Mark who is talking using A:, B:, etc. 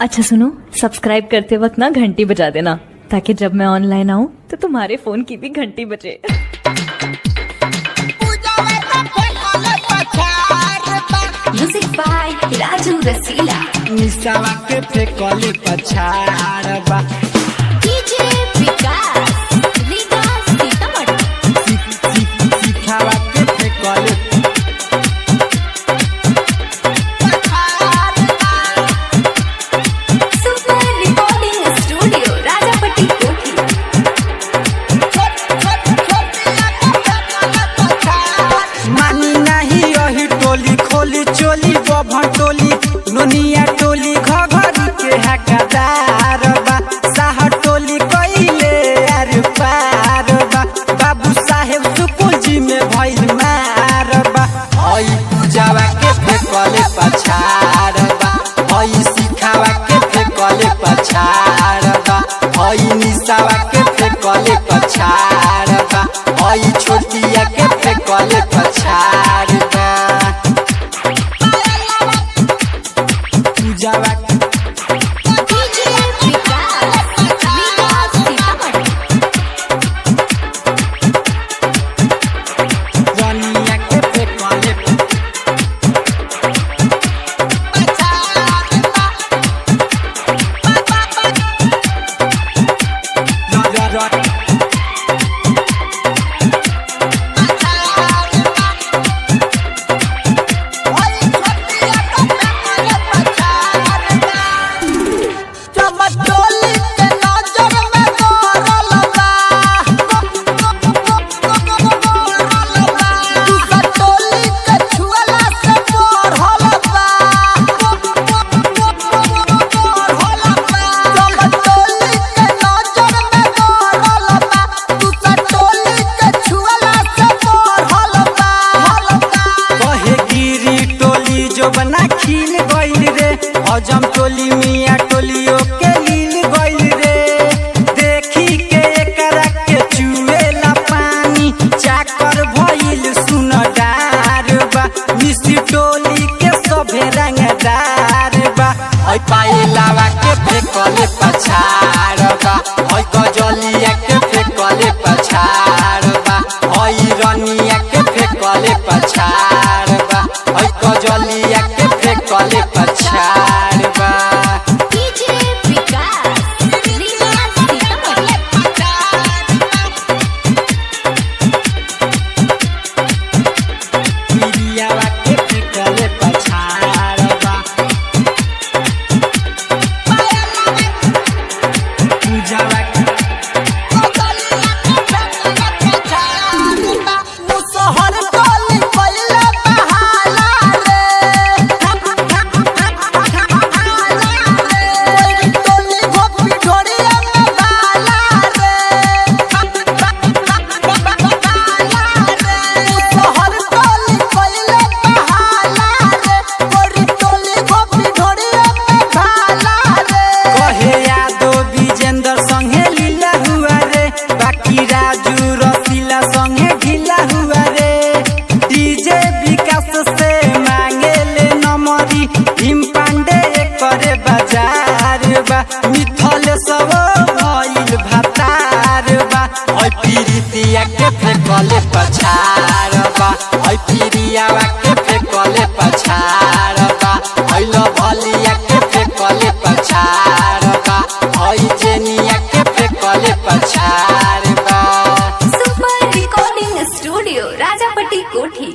A: अच्छा सुनो, सब्सक्राइब करते वक्त ना घंटी बजा देना ताकि जब मैं ऑनलाइन आऊँ तो तुम्हारे फोन की भी घंटी बजे।
B: म्यूजिक बाय राजू रसीला।
C: निशावा के फेकले पछाड़बा
B: डीजे विकास लीगा सीतामढ़ी।
C: सिखावा के फेकले
B: सुपर रिकॉर्डिंग स्टूडियो राजापट्टी कोठी।
C: मानी नहीं यही टोली खोली चोली भटोली नोनिया टोली घघरी के हकदार बा साह टोली कइले यार पार बा बाबू साहेब सुकुल जी में भइल मार बा हई पूजावा के फेकले पछाड़ बा हई सिखावा के फेकले पछाड़ बा हई निशावा के फेकले पछाड़ बा हई छोटिया के फेकले पछाड़ बा पूजावा
B: डीजे विकास लीगा सीतामढ़ी।
C: रनिया के फेकले बना खिल गइल रे हजम टोली मिया टोलियो के लील गइल रे देखी के एकरा के चुएला पानी चाकर भइल सुन डार बा मिसी टोली के सभे रंगदार बा ओइ पाएलावा के फेकले पछाड़ बा ओइ गजलिया के फेकले पछाड़ बा ओइ रनिया के फेकले पछाड़ बा ओइ गजलिया के फेकले पछाड़ बा
B: डीजे विकास लीगा सीतामढ़ी।
C: मीडियावा के फेकले पछाड़ बा पूजावा के मुसहर टोली पहिले बहाला रे टोली गोपी ढोरिया में बाला रे मुसहर टोली पहिले बहाला रे गोरी टोली गोपी ढोरिया में बाला रे कहे यादव विजेंद्र संगे लीला हुआ रे बाकी राजू रसीला संगे ढीला हुआ रे डीजे विकास से मांगे ले नमरी हिम पांडे करे बाजार बा मिथल सब भइल भातार बा ओइ पीरितिया के फेकले पछाड़ बा ओइ पीरियावा के फेकले पछाड़ बा ओइ लभलिया के फेकले पछाड़ बा ओइ जेनिया के फेकले पछाड़ बा
B: सुपर रिकॉर्डिंग स्टूडियो राजापट्टी कोठी।